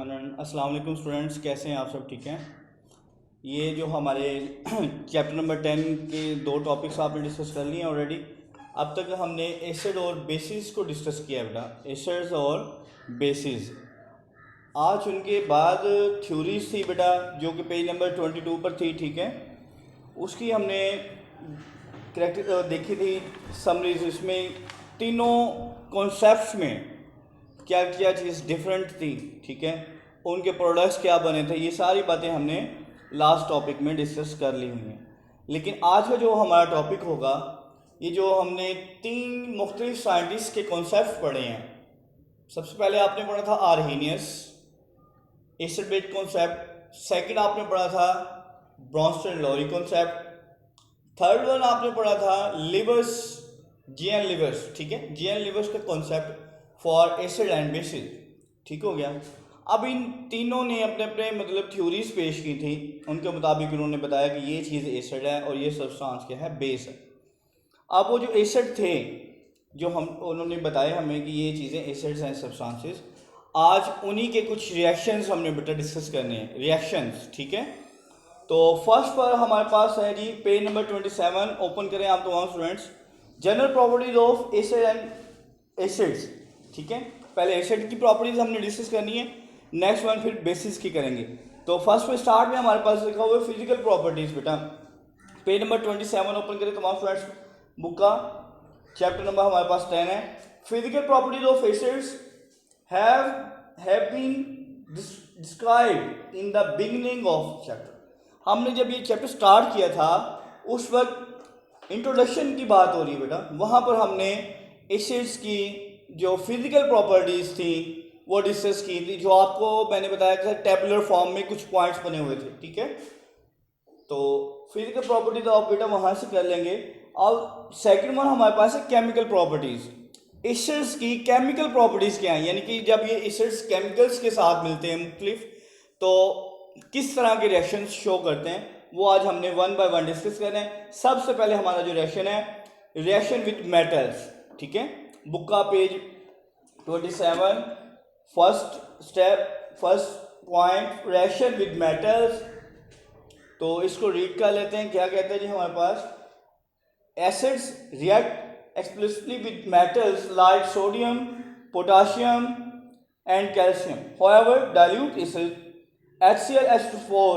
अस्सलाम वालेकुम स्टूडेंट्स, कैसे हैं आप सब? ठीक हैं। ये जो हमारे चैप्टर नंबर 10 के दो टॉपिक्स आपने डिस्कस कर लिए हैं ऑलरेडी। अब तक हमने एसिड और बेसिस को डिस्कस किया है बेटा, एसिड्स और बेसिस। आज उनके बाद थ्योरीज थी बेटा, जो कि पेज नंबर 22 पर थी। ठीक है, उसकी हमने करेक्ट देखी थी समरीज। इसमें तीनों कॉन्सेप्ट्स में क्या क्या चीज़ डिफरेंट थी, ठीक है, उनके प्रोडक्ट्स क्या बने थे, ये सारी बातें हमने लास्ट टॉपिक में डिस्कस कर ली हुई हैं। लेकिन आज का जो हमारा टॉपिक होगा, ये जो हमने तीन मुख्तलिफ साइंटिस्ट के कॉन्सेप्ट पढ़े हैं। सबसे पहले आपने पढ़ा था Arrhenius acid base concept, second आपने पढ़ा था Brønsted lorry concept, third one आपने पढ़ा था लिवर्स, जीएन लिवर्स, ठीक है, जीएन लिवर्स का concept for acid and bases. ठीक हो गया। अब इन तीनों ने अपने अपने मतलब थ्योरीज पेश की थी, उनके मुताबिक उन्होंने बताया कि ये चीज़ एसिड है और ये सब्सटेंस क्या है, बेस है। अब वो जो एसिड थे, जो हम उन्होंने बताया हमें कि ये चीज़ें एसिड्स हैं सब्सटेंसेस, आज उन्हीं के कुछ रिएक्शंस हमने बेटा डिस्कस करने हैं, रिएक्शंस। ठीक है, तो फर्स्ट पर हमारे पास है जी पेज नंबर 27, ओपन करें आप तमाम students. General properties of acid and acids. ठीक है, पहले एसिड की प्रॉपर्टीज हमने डिस्कस करनी है, नेक्स्ट वन फिर बेसिस की करेंगे। तो फर्स्ट में स्टार्ट में हमारे पास लिखा हुआ है फिजिकल प्रॉपर्टीज बेटा। पेज नंबर 27 ओपन करें तमाम स्टूडेंट्स बुक का, चैप्टर नंबर हमारे पास 10 है। Physical properties of acids have been described in the beginning of chapter. हमने जब ये चैप्टर स्टार्ट किया था उस वक्त इंट्रोडक्शन की बात हो रही है बेटा, वहाँ पर हमने एसिड्स की जो फिजिकल प्रॉपर्टीज़ थी वो डिस्कस की थी, जो आपको मैंने बताया कि टेबुलर फॉर्म में कुछ पॉइंट्स बने हुए थे। ठीक है, तो फिजिकल प्रॉपर्टी तो आप बेटा वहाँ से कर लेंगे। और सेकंड वन हमारे पास है केमिकल प्रॉपर्टीज़। एसिड्स की केमिकल प्रॉपर्टीज़ क्या हैं, यानी कि जब ये एसिड्स केमिकल्स के साथ मिलते हैं मुख्तलिफ, तो किस तरह के रिएक्शंस शो करते हैं, वो आज हमने वन बाय वन डिस्कस करना है। सबसे पहले हमारा जो रिएक्शन है, रिएक्शन विद मेटल्स। ठीक है, बुक का page 27, first step, first point, reaction with metals. तो इसको रीड कर लेते हैं, क्या कहते हैं जी हमारे पास, acids react explicitly with metals like sodium, potassium and calcium. However, dilute acid HCl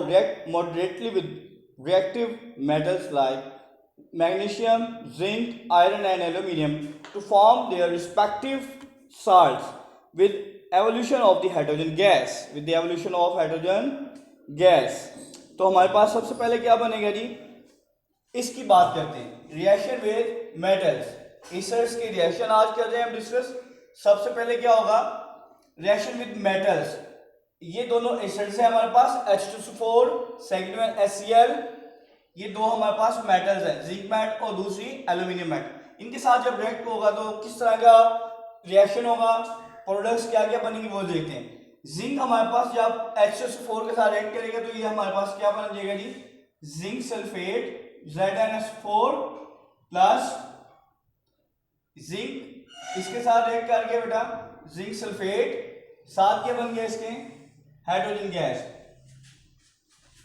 react moderately with reactive metals like magnesium, zinc, iron and aluminium to form their respective salts with evolution of the hydrogen gas, with the evolution of hydrogen gas। तो हमारे पास सबसे पहले क्या बनेगा जी, इसकी बात करते हैं, रिएक्शन विद मेटल्स। एसिड्स की रिएक्शन आज कर रहे हैं हम डिस्कस। सबसे पहले क्या होगा, रिएक्शन विद मेटल्स। ये दोनों एसिड्स हैं हमारे पास, H2SO4, सेकंड में HCl, ये दो हमारे पास मेटल्स हैं, जिंक मेट और दूसरी एल्यूमिनियम मेट। इनके साथ जब रिएक्ट होगा तो किस तरह का रिएक्शन होगा, प्रोडक्ट्स क्या क्या बनेंगे वो देखते हैं। जिंक हमारे पास जब H2SO4 के साथ रिएक्ट करेगा तो ये हमारे पास क्या बन जाएगा जी, zinc sulphate ZnS4 plus zinc, इसके साथ रिएक्ट करके बेटा जिंक सल्फेट, साथ क्या बन गया इसके, हाइड्रोजन गैस।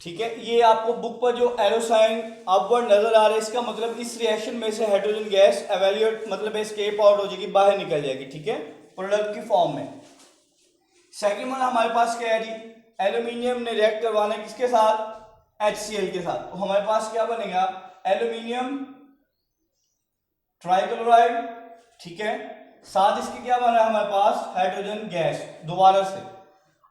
ठीक है, ये आपको बुक पर जो एरो साइन अपवर्ड नजर आ रहा है, इसका मतलब इस रिएक्शन में से हाइड्रोजन गैस एवेल्यूएट मतलब एस्केप आउट हो जाएगी, बाहर निकल जाएगी। ठीक है, प्रोडक्ट की फॉर्म में। सेकंड वन हमारे पास क्या है जी, एल्यूमिनियम ने रिएक्ट करवाना है किसके साथ, HCl के साथ। तो हमारे पास क्या बनेगा, एल्यूमिनियम ट्राइक्लोराइड। ठीक है, साथ इसके क्या बन रहा है हमारे पास, हाइड्रोजन गैस दोबारा से।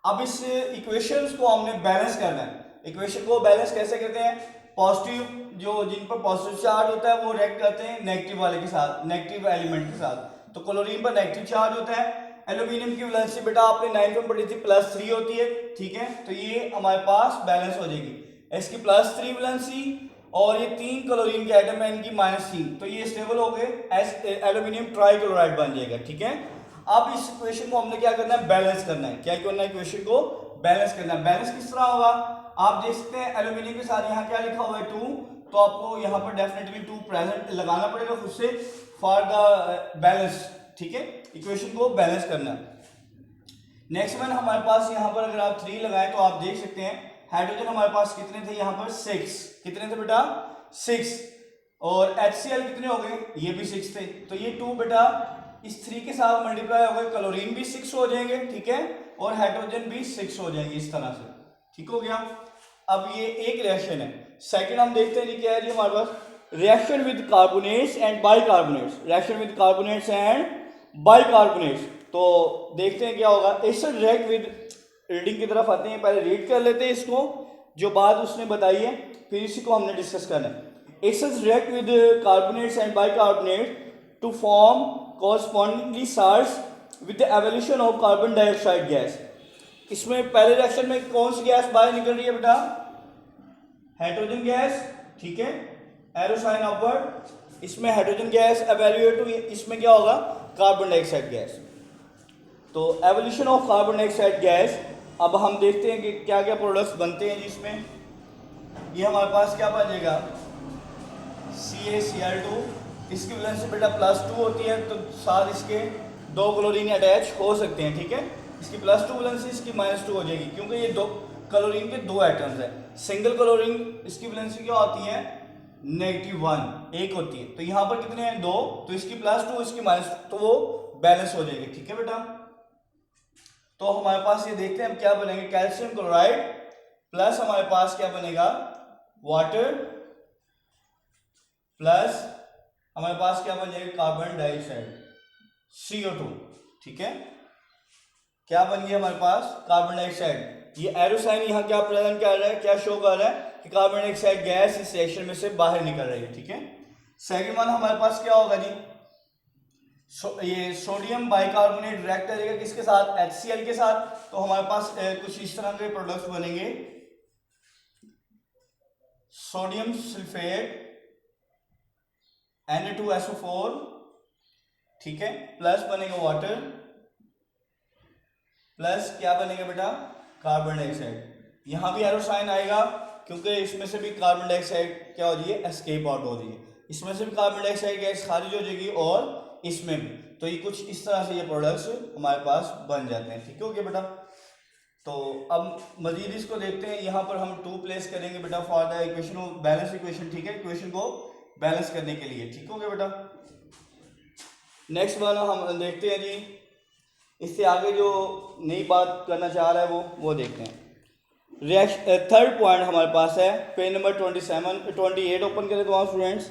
अब इस इक्वेशंस को हमने बैलेंस करना है। इक्वेशन को बैलेंस कैसे करते हैं, पॉजिटिव जो जिन पर पॉजिटिव चार्ज होता है वो रिएक्ट करते हैं नेगेटिव वाले के साथ, नेगेटिव एलिमेंट के साथ। तो क्लोरीन पर नेगेटिव चार्ज होता है, एल्यूमिनियम की वैलेंसी बेटा आपने 9 में पढ़ी थी +3 होती है। ठीक है, तो ये हमारे पास बैलेंस हो जाएगी, इसकी +3 वैलेंसी और ये 3 क्लोरीन के आइटम है इनकी -3, तो ये स्टेबल हो गए, एल्यूमिनियम ट्राइक्लोराइड बन जाएगा। ठीक है, अब इस इक्वेशन को हमने क्या करना है, बैलेंस करना है। क्या करना है, इक्वेशन को बैलेंस करना है। बैलेंस किस तरह होगा, आप देख सकते हैं एल्यूमिनियम के साथ यहाँ क्या लिखा हुआ है 2, तो आपको यहाँ पर डेफिनेटली 2 प्रेजेंट लगाना पड़ेगा खुद से फॉर द बैलेंस। ठीक है, इक्वेशन को बैलेंस करना है। नेक्स्ट वन हमारे पास यहाँ पर अगर आप 3 लगाएं तो आप देख सकते हैं हाइड्रोजन हमारे पास कितने थे यहाँ पर 6, कितने थे बेटा 6, और HCl कितने हो गए, ये भी 6 थे, तो ये 2 बेटा इस 3 के साथ मल्टीप्लाई हो गए, क्लोरीन भी 6 हो जाएंगे, ठीक है, और हाइड्रोजन भी 6 हो जाएंगे इस तरह से, ठीक हो गया। अब ये एक रिएक्शन है। सेकंड हम देखते हैं जी क्या है जी हमारे पास, reaction with carbonates and bicarbonates, reaction with carbonates and bicarbonates. तो देखते हैं क्या होगा। एसिड रिएक्ट विद, रीडिंग की तरफ आते हैं, पहले रीड कर लेते हैं इसको, जो बात उसने बताई है, फिर इसी को हमने डिस्कस करना है। Acids react with carbonates and bicarbonates to form correspondingly salts with the evolution of carbon dioxide gas। इसमें पहले रिएक्शन में कौन सी गैस बाहर निकल रही है बेटा, हाइड्रोजन गैस, ठीक है, एरो साइन अपवर्ड, इसमें हाइड्रोजन गैस एवेल्युएट हुई, इसमें क्या होगा, कार्बन डाइऑक्साइड गैस। तो evolution of carbon dioxide gas, अब हम देखते हैं कि क्या क्या प्रोडक्ट्स बनते हैं जिसमें, ये हमारे पास क्या बन जाएगा, CaCl2, इसकी वैलेंसी बेटा +2 होती है, तो साथ इसके 2 क्लोरीन अटैच हो सकते हैं, ठीक है, इसकी +2 वैलेंसी, इसकी -2 हो जाएगी, क्योंकि ये 2 क्लोरीन के 2 एटम्स हैं। सिंगल क्लोरीन इसकी वैलेंसी क्या होती है, -1, एक होती है, तो यहाँ पर कितने हैं, 2, तो इसकी +2 इसकी -2, तो वो बैलेंस हो जाएगी, ठीक है बेटा। तो हमारे पास ये देखते हैं हम क्या बनेंगे, कैल्शियम क्लोराइड प्लस हमारे पास क्या बनेगा, वाटर, प्लस हमारे पास क्या बन जाएगा, कार्बन डाइऑक्साइड, CO2, ठीक है, क्या बन गया हमारे पास, कार्बन डाइऑक्साइड। ये एरो साइन यहाँ क्या प्रेजेंट कर रहा है, क्या शो कर रहा है कि कार्बन डाइऑक्साइड गैस इस रिएक्शन में से बाहर निकल रही है, ठीक है। सेकंड वन हमारे पास क्या होगा जी, ये सोडियम बाइकार्बोनेट रिएक्ट करेगा किसके साथ, HCl के साथ, तो हमारे पास कुछ इस तरह के प्रोडक्ट्स बनेंगे, सोडियम सल्फेट Na2SO4, ठीक है, प्लस बनेगा वाटर, प्लस क्या बनेगा बेटा, कार्बन डाइऑक्साइड। यहां भी एरो साइन आएगा क्योंकि इसमें से भी कार्बन डाइऑक्साइड क्या हो रही है, एस्केप आउट हो रही है, इसमें से भी कार्बन डाइऑक्साइड गैस खारिज हो जाएगी और इसमें भी, तो ये कुछ इस तरह से ये प्रोडक्ट्स हमारे पास बन जाते हैं, ठीक हो गया बेटा। तो अब मजीद इसको देखते हैं, यहाँ पर हम 2 प्लेस करेंगे बेटा for the equation of balance equation, ठीक है, इक्वेशन को बैलेंस करने के लिए, ठीक हो गया बेटा। नेक्स्ट वन हम देखते हैं जी, इससे आगे जो नई बात करना चाह रहा है वो देखते हैं। थर्ड पॉइंट हमारे पास है पेज नंबर 28 ओपन करें तो students,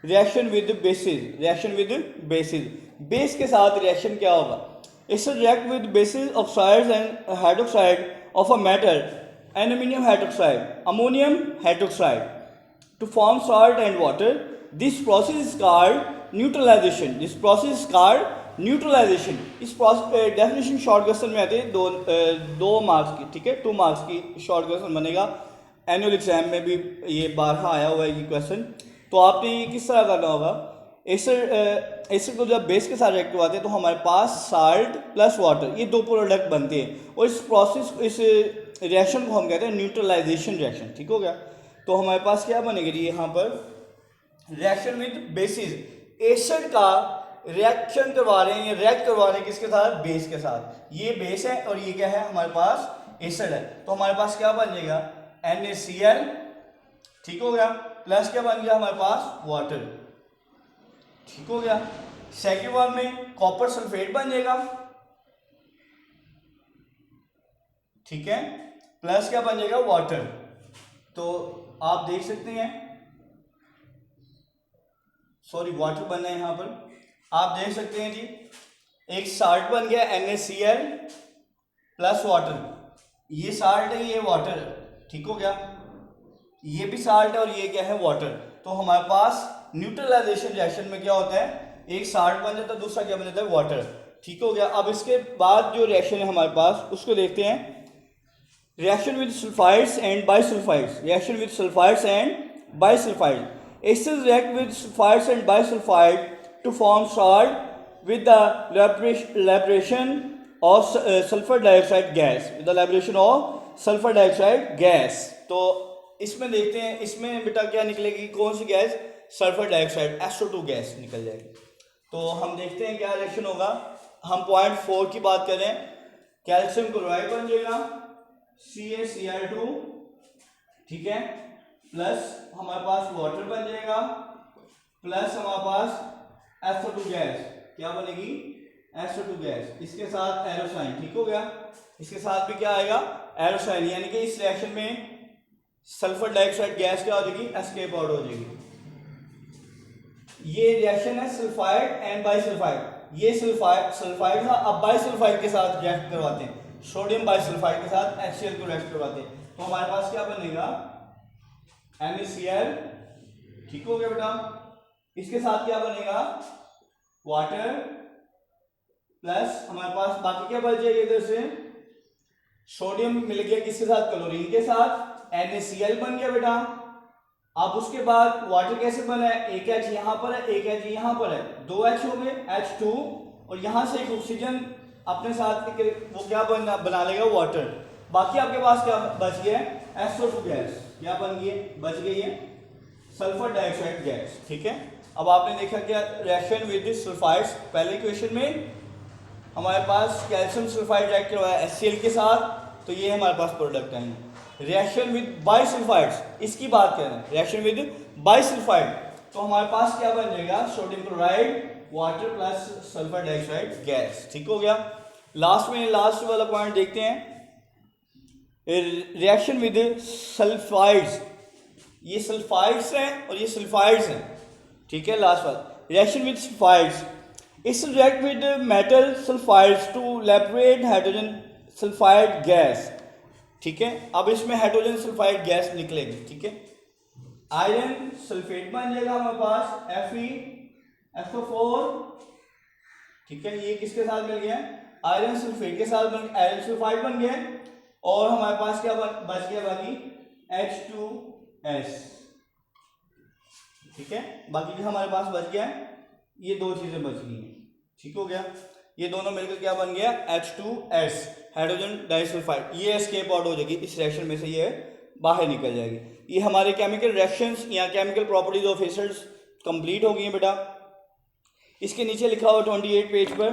reaction with basis, reaction with basis, base के साथ रिएक्शन क्या होगा, इससे react with basis oxides and hydroxide of a metal, aluminium hydroxide, ammonium hydroxide to form salt and water. This process is called neutralization. This process is called neutralization. इस process definition short question में आते हैं 2 marks की, ठीक है, 2 marks की short question बनेगा, annual exam में भी ये बारहा आया हुआ है ये क्वेश्चन। तो आपने ये किस तरह करना होगा, एसिड को जब बेस के साथ रिएक्ट करवाते हैं तो हमारे पास साल्ट प्लस वाटर, ये 2 प्रोडक्ट बनते हैं, और इस प्रोसेस इस रिएक्शन को हम कहते हैं न्यूट्रलाइजेशन रिएक्शन, ठीक हो गया। तो हमारे पास क्या बनेगा जी, यहाँ पर रिएक्शन विद बेसिस, एसिड का रिएक्शन करवा रहे हैं, रिएक्ट करवा रहे हैं किसके साथ, बेस के साथ, ये बेस है और ये क्या है हमारे पास एसिड है, तो हमारे पास क्या बन जाएगा, NaCl, ठीक हो गया, प्लस क्या बन गया हमारे पास, वाटर, ठीक हो गया। सेकेंड वन में कॉपर सल्फेट बन जाएगा, ठीक है, प्लस क्या बन जाएगा, वाटर। तो आप देख सकते हैं, सॉरी वाटर बनना है यहाँ पर, आप देख सकते हैं जी, एक साल्ट बन गया NaCl प्लस वाटर, ये साल्ट है ये वाटर है, ठीक हो गया, ये भी साल्ट है और ये क्या है, वाटर। तो हमारे पास न्यूट्रलाइजेशन रिएक्शन में क्या होता है, एक साल्ट बन जाता है, दूसरा क्या बन जाता है, वाटर, ठीक हो गया। अब इसके बाद जो रिएक्शन है हमारे पास उसको देखते हैं, reaction with sulfides and bisulfides, reaction with sulfides and bisulfides, acids react with sulfides and bisulfide to form salt with the liberation of sulfur dioxide gas, with the liberation of sulfur dioxide gas। तो इसमें देखते हैं, इसमें बेटा क्या निकलेगी, कौन सी gas, sulphur dioxide, SO2 gas निकल जाएगी। तो हम देखते हैं क्या रिएक्शन होगा। हम पॉइंट 4 की बात करें, कैल्शियम क्लोराइड बन जाएगा CaCl2, ठीक है, प्लस हमारे पास वाटर बन जाएगा, प्लस हमारे पास SO2 गैस, क्या बनेगी SO2 गैस, इसके साथ एरोसाइन, ठीक हो गया। इसके साथ भी क्या आएगा एरोसाइन, यानी कि इस रिएक्शन में सल्फर डाइऑक्साइड गैस क्या हो जाएगी एस्केप आउट हो जाएगी। ये रिएक्शन है सल्फाइड एंड बाइसल्फाइड, ये सल्फाइड था, अब बाइसल्फाइड के साथ रिएक्ट करवाते हैं, सोडियम बाइसल्फाइड के साथ HCl को रिएक्ट करवाते हैं, तो हमारे पास क्या बनेगा NaCl, ठीक हो गया बेटा। इसके साथ क्या बनेगा वाटर, प्लस हमारे पास बाकी क्या बच जाएगा, इधर से सोडियम मिल गया किसके साथ क्लोरीन के साथ, NaCl बन गया बेटा। अब उसके बाद वाटर कैसे बना है, एक H यहाँ पर है, एक H यहाँ पर है, दो H हो गए H2, और यहाँ से एक ऑक्सीजन अपने साथ वो क्या बना लेगा वाटर। बाकी आपके पास क्या बच गया है SO2 गैस, क्या बन गई बच गई है सल्फर डाइऑक्साइड गैस, ठीक है। अब आपने देखा क्या रिएक्शन विद सल्फाइड्स, पहले इक्वेशन में हमारे पास कैल्शियम सल्फाइड रिएक्ट करवाया HCl के साथ, तो ये हमारे पास प्रोडक्ट आएंगे। रिएक्शन विद बाइसल्फाइड्स, इसकी बात कर रहे हैं, रिएक्शन विद बाइसल्फाइड, तो हमारे पास क्या बन जाएगा sodium chloride water plus sulphur dioxide gas, ठीक हो गया। लास्ट वाला पॉइंट देखते हैं, रिएक्शन विद सल्फाइड्स, ये सल्फाइड्स हैं और ये सल्फाइड्स हैं, ठीक है। लास्ट वाला रिएक्शन विद सल्फाइड्स, इस react with metal sulphides to liberate hydrogen sulphide gas, ठीक है। अब इसमें हाइड्रोजन सल्फाइड गैस निकलेगी, ठीक है। आयरन सल्फेट बन जाएगा हमारे पास FeSO4, ठीक है, ये किसके साथ मिल गया आयरन सल्फेट के साथ आयरन सल्फाइड बन गया, और हमारे पास क्या बच गया बाकी H2S, ठीक है। बाकी हमारे पास बच गया ये दो चीजें बच गई हैं, ठीक हो गया। ये दोनों मिलकर क्या बन गया H2S हाइड्रोजन डाइसल्फाइड, ये एस्केप आउट हो जाएगी इस रिएक्शन में से, ये बाहर निकल जाएगी। ये हमारे केमिकल रिएक्शंस या chemical properties of acids complete हो गई हैं बेटा। इसके नीचे लिखा हुआ 28 पेज पर,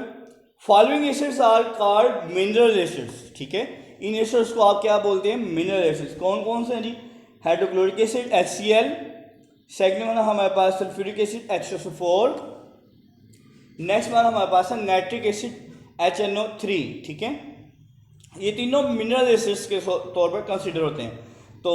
following acids are called mineral acids, ठीक है। इन एसिड्स को आप क्या बोलते हैं मिनरल एसिड्स, कौन कौन से हैं जी, hydrochloric acid HCl, second one हमारे पास sulphuric acid HSO4, next one हमारे पास है नाइट्रिक एसिड HNO3, ठीक है। ये तीनों मिनरल एसिड्स के तौर पर कंसिडर होते हैं। तो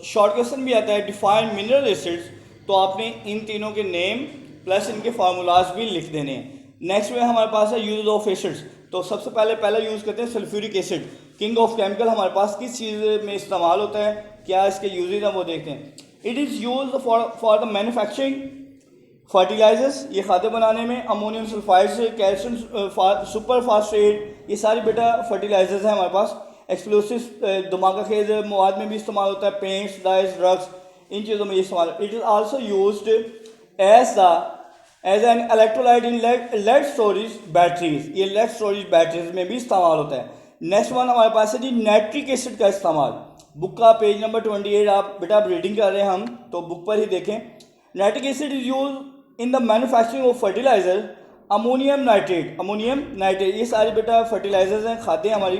शॉर्ट क्वेश्चन भी आता है डिफाइन मिनरल एसिड्स, तो आपने इन तीनों के नेम प्लस इनके फार्मूलाज भी लिख देने हैं। नेक्स्ट में हमारे पास है यूज ऑफ एसिड्स, तो सबसे पहला यूज़ करते हैं sulphuric acid, king of chemical हमारे पास किस चीज़ में इस्तेमाल होता है, क्या इसके यूजेज हैं वो देखते हैं। It is use for the manufacturing fertilisers, ये खादे बनाने में, ammonium sulphides, calcium super phosphate, ये सारी बेटा फर्टिलाइजर्स हैं हमारे पास। एक्सप्लोसिव धमाका खेज मवाद में भी इस्तेमाल होता है, पेंट्स डाइज ड्रग्स, इन चीज़ों में इस्तेमाल। It is also used as an electrolyte in lead storage batteries, ये लेड स्टोरेज बैटरीज में भी इस्तेमाल होता है। नेक्स्ट वन हमारे पास है जी नाइट्रिक एसिड का इस्तेमाल, बुक का पेज नंबर 28 आप बेटा आप रीडिंग कर रहे हैं हम, तो बुक पर ही देखें। Nitric acid is use in the manufacturing of fertiliser, ammonium nitrate, ये सारी बेटा फर्टिलाइजर्स हैं, खाते हैं हमारी।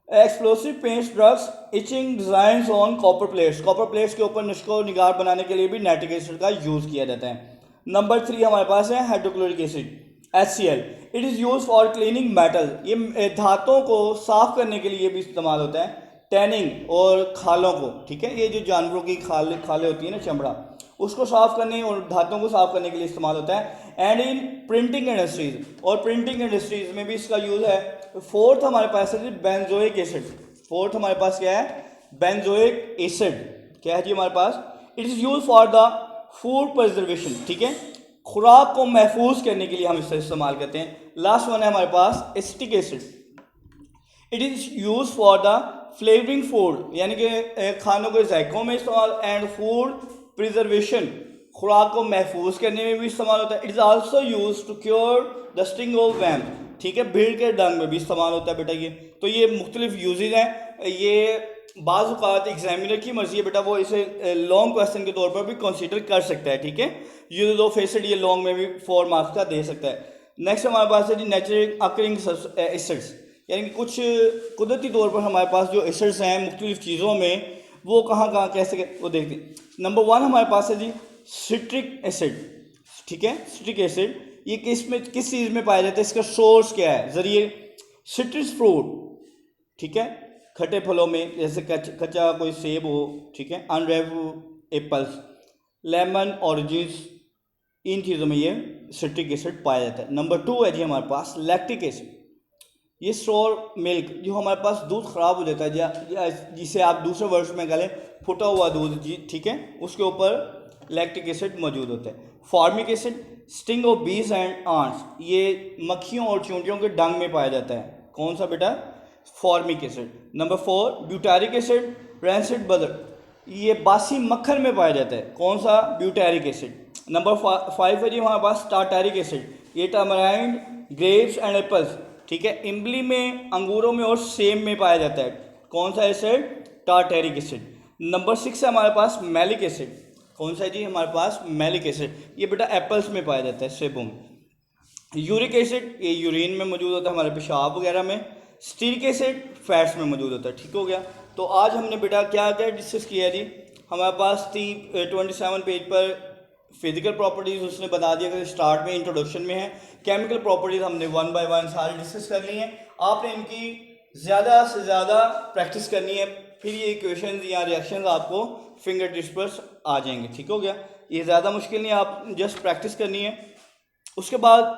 Explosive paints, drugs, etching design on copper plates के ऊपर नुस्खों निगार बनाने के लिए भी नाइट्रिक एसिड का यूज़ किया जाता है। नंबर 3 हमारे पास है hydrochloric acid HCl, it is use for cleaning metal, ये धातुओं को साफ करने के लिए भी इस्तेमाल होता है। टैनिंग और खालों को, ठीक है, ये जो जानवरों की खालें होती है ना, चमड़ा, उसको साफ करने और धातुओं को साफ करने के लिए इस्तेमाल होता है। एंड इन प्रिंटिंग इंडस्ट्रीज, और प्रिंटिंग इंडस्ट्रीज में भी इसका यूज़ है। फोर्थ हमारे पास है बेंजोइक एसिड, फोर्थ हमारे पास क्या है बेंजोइक एसिड, क्या है जी हमारे पास, it is use for the food preservation, ठीक है, खुराक को महफूज करने के लिए हम इसका इस्तेमाल करते हैं। लास्ट वन है हमारे पास acetic acid, it is use for the flavouring food, यानी कि खानों के जायकों में इस्तेमाल, एंड फूड प्रिजर्वेशन, खुराक को महफूज करने में भी इस्तेमाल होता है। It is also use to cure the sting of vamp, ठीक है, भीड़ के डंग में भी इस्तेमाल होता है बेटा ये। तो ये मुख्तलिफ यूजेज हैं, ये बाज़ औक़ात एग्जामिनर की मर्जी है बेटा, वो इसे लॉन्ग क्वेश्चन के तौर पर भी कंसीडर कर सकता है, ठीक है। यूज ऑफ एसिड ये लॉन्ग में भी 4 मार्क्स का दे सकता है। नेक्स्ट हमारे पास है जी नेचुरल अकरिंग एसिड्स, यानी कि कुछ कुदरती तौर पर हमारे पास जो एसिड्स हैं मुख्तलिफ चीज़ों में, वो कहाँ कहाँ कैसे वो देखते हैं। नंबर 1 हमारे पास है जी सिट्रिक एसिड, ठीक है। सिट्रिक एसिड ये किस चीज़ में पाया जाता है, इसका सोर्स क्या है, ज़रिए सिट्रस फ्रूट, ठीक है, खट्टे फलों में, जैसे कच्चा कोई सेब हो, ठीक है, अनरिप एप्पल्स, लेमन, ऑरेंजेस, इन चीज़ों में ये सिट्रिक एसिड पाया जाता है। नंबर 2 है जी हमारे पास लैक्टिक एसिड, ये स्टोर मिल्क, जो हमारे पास दूध ख़राब हो जाता है, जिसे आप दूसरे वर्ड्स में कहें फुटा हुआ दूध जी, ठीक है, उसके ऊपर लैक्टिक एसिड मौजूद होता है। फॉर्मिक एसिड स्टिंग ऑफ बीज एंड आंट्स, ये मक्खियों और चींटियों के डंग में पाया जाता है। कौन सा बेटा, formic acid. Number 4 butyric acid rancid butter, ये बासी मक्खन में पाया जाता है। कौन सा, ब्यूटारिक एसिड। नंबर 5 है जी हमारे पास टार्टारिक एसिड, ये टामराइंड, ग्रेप्स एंड एप्पल्स, ठीक है, इमली में, अंगूरों में और सेब में पाया जाता है। कौन सा एसिड, टार्टारिक एसिड। नंबर 6 है हमारे पास मैलिक एसिड, कौन सा है जी हमारे पास, मैलिक एसिड, ये बेटा एप्पल्स में पाया जाता है, सेबों में। यूरिक एसिड ये यूरिन में मौजूद होता है, हमारे पेशाब वगैरह में। स्टीरिक एसिड फैट्स में मौजूद होता है, ठीक हो गया। तो आज हमने बेटा क्या क्या डिस्कस किया जी, हमारे पास 27 पेज पर फिजिकल प्रॉपर्टीज़ उसने बता दिया कि स्टार्ट में, इंट्रोडक्शन में है। केमिकल प्रॉपर्टीज़ हमने 1 बाय 1 सारी डिस्कस कर ली हैं। आपने इनकी ज़्यादा से ज़्यादा प्रैक्टिस करनी है, फिर ये इक्वेशंस या रिएक्शंस आपको फिंगर टिप्स पर आ जाएंगे, ठीक हो गया। ये ज़्यादा मुश्किल नहीं, आप जस्ट प्रैक्टिस करनी है। उसके बाद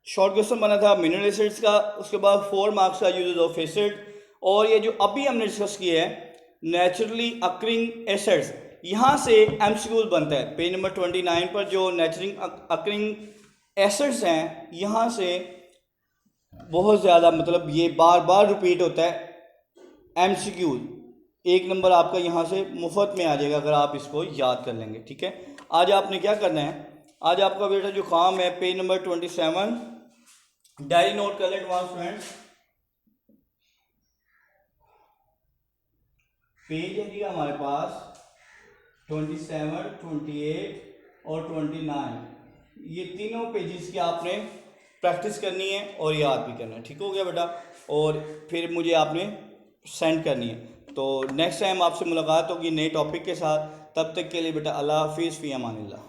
शॉर्ट क्वेश्चन बना था मिनरल एसिड्स का, उसके बाद 4 मार्क्स का यूजेस ऑफ एसिड, और ये जो अभी हमने डिस्कस किया है नेचुरली अकरिंग एसिड्स, यहाँ से एमसीक्यूज बनता है। पेज नंबर 29 पर जो नेचुरली अकरिंग एसिड्स हैं, यहाँ से बहुत ज़्यादा, मतलब ये बार बार रिपीट होता है एमसीक्यूज। 1 नंबर आपका यहाँ से मुफ्त में आ जाएगा अगर आप इसको याद कर लेंगे, ठीक है। आज आपने क्या करना है, आज आपका बेटा जो काम है पेज नंबर 27, डायरी नोट कर लें एडवांस फ्रेंड्स। पेज है जी हमारे पास 27, 28 और 29, ये तीनों पेजेस की आपने प्रैक्टिस करनी है और याद भी करना है, ठीक हो गया बेटा। और फिर मुझे आपने सेंड करनी है। तो नेक्स्ट टाइम आपसे मुलाकात होगी नए टॉपिक के साथ, तब तक के लिए बेटा अल्लाह हाफिज़, फ़ी अमानिल्लाह।